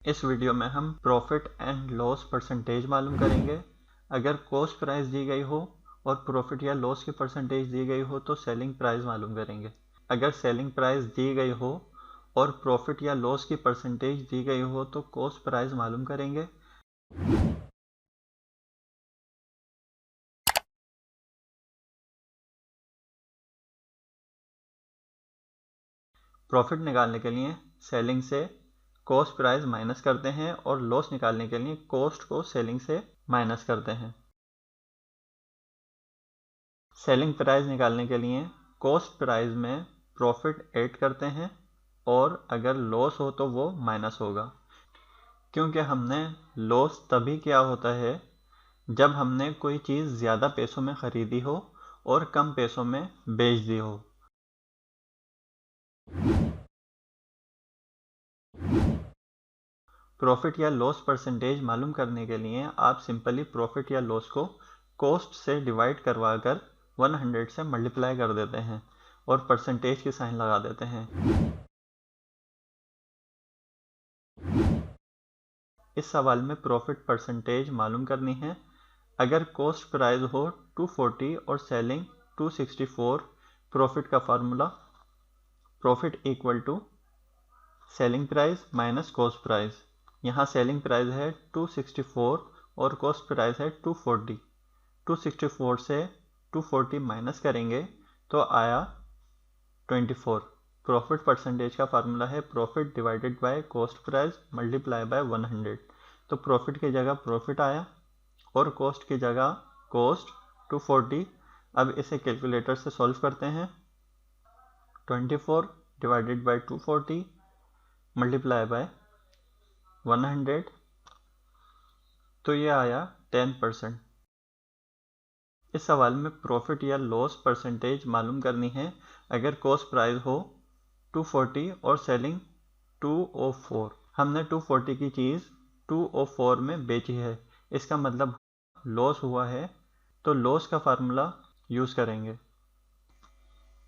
इस वीडियो में हम प्रॉफिट एंड लॉस परसेंटेज मालूम करेंगे। अगर कॉस्ट प्राइस दी गई हो और प्रॉफिट या लॉस की परसेंटेज दी गई हो तो सेलिंग प्राइस मालूम करेंगे। अगर सेलिंग प्राइस दी गई हो और प्रॉफिट या लॉस की परसेंटेज दी गई हो तो कॉस्ट प्राइस मालूम करेंगे। प्रॉफिट निकालने के लिए सेलिंग से कॉस्ट प्राइस माइनस करते हैं और लॉस निकालने के लिए कॉस्ट को सेलिंग से माइनस करते हैं। सेलिंग प्राइस निकालने के लिए कॉस्ट प्राइस में प्रॉफिट ऐड करते हैं और अगर लॉस हो तो वो माइनस होगा, क्योंकि हमने लॉस तभी किया होता है जब हमने कोई चीज़ ज़्यादा पैसों में ख़रीदी हो और कम पैसों में बेच दी हो। प्रॉफिट या लॉस परसेंटेज मालूम करने के लिए आप सिंपली प्रॉफिट या लॉस को कॉस्ट से डिवाइड करवा कर 100 से मल्टीप्लाई कर देते हैं और परसेंटेज की साइन लगा देते हैं। इस सवाल में प्रॉफिट परसेंटेज मालूम करनी है। अगर कॉस्ट प्राइस हो 240 और सेलिंग 264, प्रॉफिट का formula profit equal to selling price minus cost price. यहाँ सेलिंग प्राइस है 264 और कॉस्ट प्राइस है 240। 264 से 240 माइनस करेंगे तो आया 24। प्रॉफिट परसेंटेज का फार्मूला है profit divided by cost price multiply bye 100। तो प्रॉफिट की जगह प्रॉफिट आया और कॉस्ट की जगह कॉस्ट 240। अब इसे कैलकुलेटर से सॉल्व करते हैं। 24 डिवाइडेड बाय 240 मल्टीप्लाई बाय 100, तो ये आया 10%। इस सवाल में प्रॉफिट या लॉस परसेंटेज मालूम करनी है। अगर कॉस्ट प्राइस हो 240 और सेलिंग 204, हमने 240 की चीज़ 204 में बेची है, इसका मतलब लॉस हुआ है, तो लॉस का फार्मूला यूज़ करेंगे।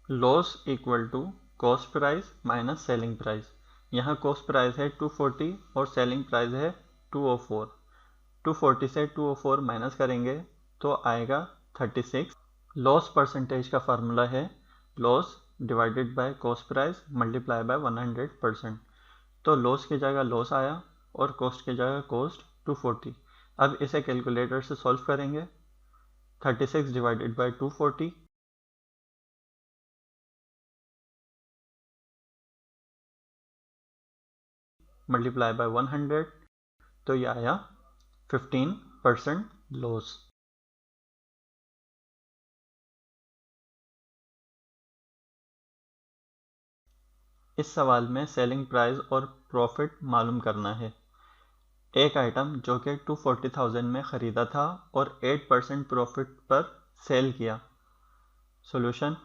Loss equal to cost price minus selling price. यहाँ कॉस्ट प्राइस है 240 और सेलिंग प्राइस है 204। 240 से 204 माइनस करेंगे तो आएगा 36। लॉस परसेंटेज का फार्मूला है loss divided by cost price multiply bye 100%। तो लॉस की जगह लॉस आया और कॉस्ट की जगह कॉस्ट 240। अब इसे कैलकुलेटर से सॉल्व करेंगे। 36 डिवाइडेड बाय 240 मल्टीप्लाई बाय 100, तो ये आया 15% लॉस। इस सवाल में सेलिंग प्राइस और प्रॉफिट मालूम करना है। एक आइटम जो कि 240,000 में ख़रीदा था और 8% प्रॉफिट पर सेल किया। सॉल्यूशन,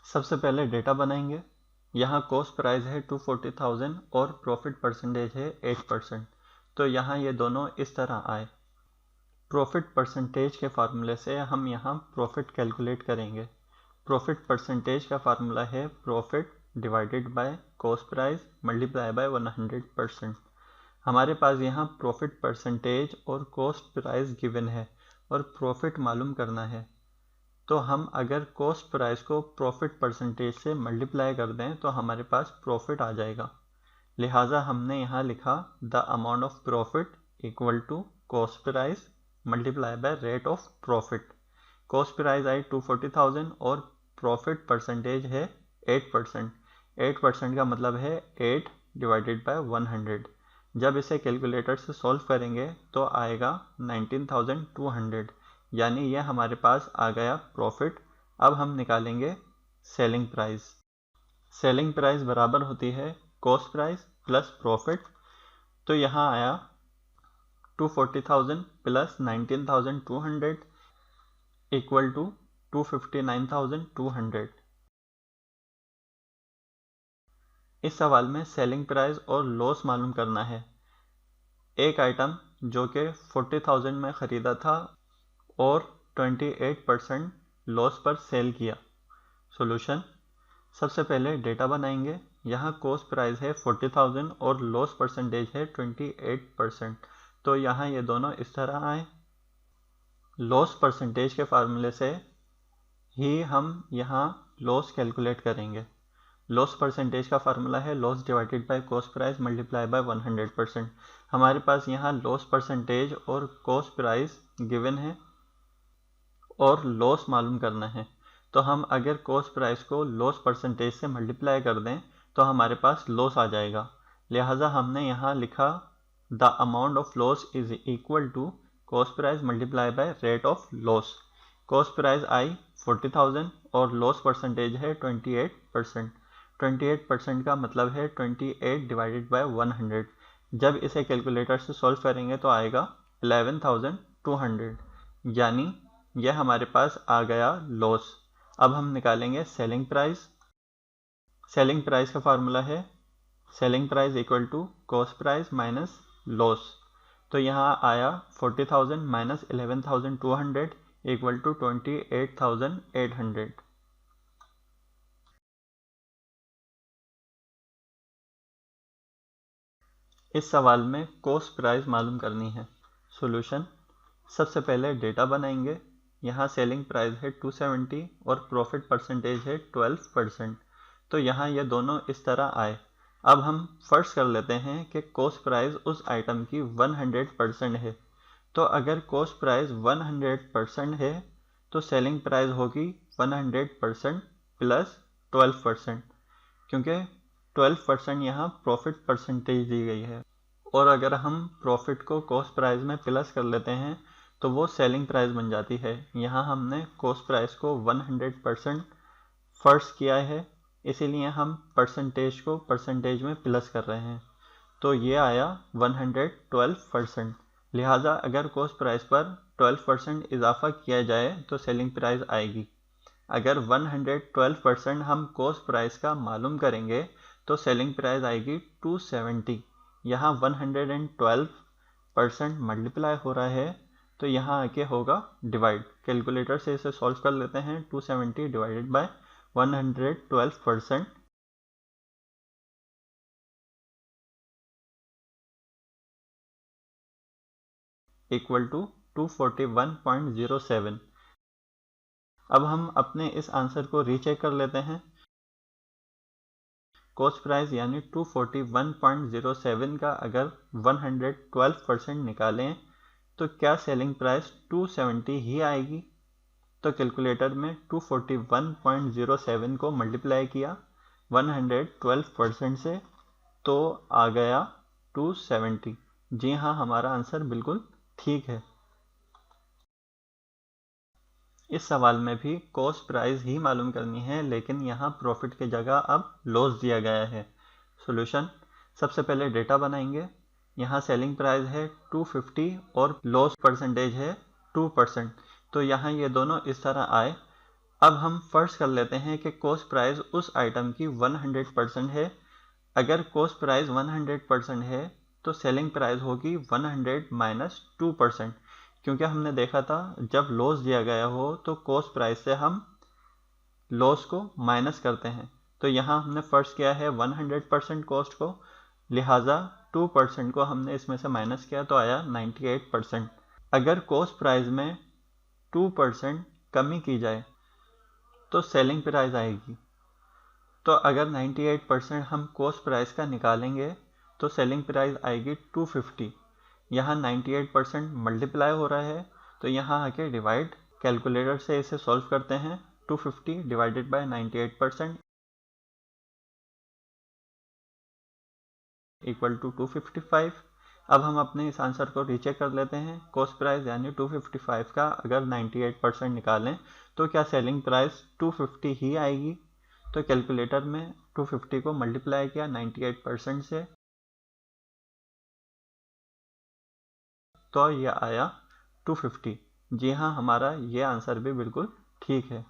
सबसे पहले डेटा बनाएंगे। यहाँ कॉस्ट प्राइस है 240,000 और प्रॉफिट परसेंटेज है 8%, तो यहाँ ये दोनों इस तरह आए। प्रॉफिट परसेंटेज के फार्मूले से हम यहाँ प्रॉफिट कैलकुलेट करेंगे। प्रॉफिट परसेंटेज का फार्मूला है profit divided by cost price multiply bye 100%। हमारे पास यहाँ प्रॉफिट परसेंटेज और कॉस्ट प्राइस गिवन है और प्रॉफिट मालूम करना है, तो हम अगर कॉस्ट प्राइस को प्रॉफिट परसेंटेज से मल्टीप्लाई कर दें तो हमारे पास प्रॉफिट आ जाएगा। लिहाजा हमने यहाँ लिखा the amount of profit equal to cost price multiply by rate of profit. Cost price आई 240,000 और प्रॉफिट परसेंटेज है 8%। 8% का मतलब है 8 डिवाइडेड बाय 100। जब इसे कैलकुलेटर से सॉल्व करेंगे तो आएगा 19,200, यानी यह हमारे पास आ गया प्रॉफिट। अब हम निकालेंगे सेलिंग प्राइस। सेलिंग प्राइस बराबर होती है कॉस्ट प्राइस प्लस प्रॉफिट, तो यहाँ आया 240,000 प्लस 19,200 इक्वल टू 259,200। इस सवाल में सेलिंग प्राइस और लॉस मालूम करना है। एक आइटम जो कि 40,000 में ख़रीदा था और 28% लॉस पर सेल किया। सॉल्यूशन, सबसे पहले डेटा बनाएंगे। यहाँ कॉस्ट प्राइस है 40,000 और लॉस परसेंटेज है 28%। तो यहाँ ये दोनों इस तरह आए। लॉस परसेंटेज के फार्मूले से ही हम यहाँ लॉस कैलकुलेट करेंगे। लॉस परसेंटेज का फार्मूला है loss divided by cost price multiply bye 100%। हमारे पास यहाँ लॉस परसेंटेज और कॉस्ट प्राइस गिवन है और लॉस मालूम करना है। तो हम अगर कॉस्ट प्राइस को लॉस परसेंटेज से मल्टीप्लाई कर दें तो हमारे पास लॉस आ जाएगा। लिहाजा हमने यहाँ लिखा the amount of loss is equal to cost price multiply by rate of loss. Cost price आई 40,000 और लॉस परसेंटेज है 28%। 28% का मतलब है 28 डिवाइडेड बाय 100। जब इसे कैलकुलेटर से सॉल्व करेंगे तो आएगा 11,200, यानी यह हमारे पास आ गया लॉस। अब हम निकालेंगे सेलिंग प्राइस। सेलिंग प्राइस का फार्मूला है selling price equal to cost price minus loss. तो यहाँ आया 40,000 माइनस 11,200 इक्वल टू 28,800। इस सवाल में कॉस्ट प्राइस मालूम करनी है। सॉल्यूशन, सबसे पहले डेटा बनाएंगे। यहाँ सेलिंग प्राइस है 270 और प्रॉफिट परसेंटेज है 12%। तो यहाँ ये दोनों इस तरह आए। अब हम फर्स्ट कर लेते हैं कि कॉस्ट प्राइस उस आइटम की 100% है। तो अगर कॉस्ट प्राइस 100% है तो सेलिंग प्राइस होगी 100% प्लस 12%, क्योंकि 12% यहाँ प्रॉफिट परसेंटेज दी गई है। और अगर हम प्रॉफिट को कॉस्ट प्राइस में प्लस कर लेते हैं तो वो सेलिंग प्राइस बन जाती है। यहाँ हमने कॉस्ट प्राइस को 100% फर्स्ट किया है, इसीलिए हम परसेंटेज को परसेंटेज में प्लस कर रहे हैं। तो ये आया 112%। लिहाजा अगर कॉस्ट प्राइस पर 12% इजाफा किया जाए तो सेलिंग प्राइस आएगी। अगर 112% हम कॉस्ट प्राइस का मालूम करेंगे तो सेलिंग प्राइस आएगी 270। यहाँ 112% मल्टीप्लाई हो रहा है तो यहाँ आके होगा डिवाइड। कैलकुलेटर से इसे सॉल्व कर लेते हैं। 270 डिवाइडेड बाय 112% इक्वल टू 241.07। अब हम अपने इस आंसर को रीचेक कर लेते हैं। कॉस्ट प्राइस यानी 241.07 का अगर 112% निकालें तो क्या सेलिंग प्राइस 270 ही आएगी? तो कैलकुलेटर में 241.07 को मल्टीप्लाई किया 112% से तो आ गया 270। जी हाँ, हमारा आंसर बिल्कुल ठीक है। इस सवाल में भी कॉस्ट प्राइस ही मालूम करनी है, लेकिन यहाँ प्रॉफिट की जगह अब लॉस दिया गया है। सॉल्यूशन, सबसे पहले डेटा बनाएंगे। यहाँ सेलिंग प्राइस है 250 और लॉस परसेंटेज है 2%। तो यहाँ ये दोनों इस तरह आए। अब हम फर्स्ट कर लेते हैं कि कॉस्ट प्राइस उस आइटम की 100% है। अगर कॉस्ट प्राइस 100% है तो सेलिंग प्राइस होगी 100 माइनस 2%, क्योंकि हमने देखा था जब लॉस दिया गया हो तो कॉस्ट प्राइस से हम लॉस को माइनस करते हैं। तो यहाँ हमने फर्स्ट किया है 100% कॉस्ट को, लिहाजा 2% को हमने इसमें से माइनस किया तो आया 98%। अगर कॉस्ट प्राइस में 2% कमी की जाए तो सेलिंग प्राइस आएगी। तो अगर 98% हम कॉस्ट प्राइस का निकालेंगे तो सेलिंग प्राइस आएगी 250। यहाँ 98% मल्टीप्लाई हो रहा है तो यहाँ आके डिवाइड। कैलकुलेटर से इसे सॉल्व करते हैं। 250 डिवाइडेड बाय 98% इक्वल टू 255। अब हम अपने इस आंसर को रीचेक कर लेते हैं। कॉस्ट प्राइस यानी 255 का अगर 98% निकालें तो क्या सेलिंग प्राइस 250 ही आएगी? तो कैलकुलेटर में 250 को मल्टीप्लाई किया 98% से तो यह आया 250। जी हाँ, हमारा ये आंसर भी बिल्कुल ठीक है।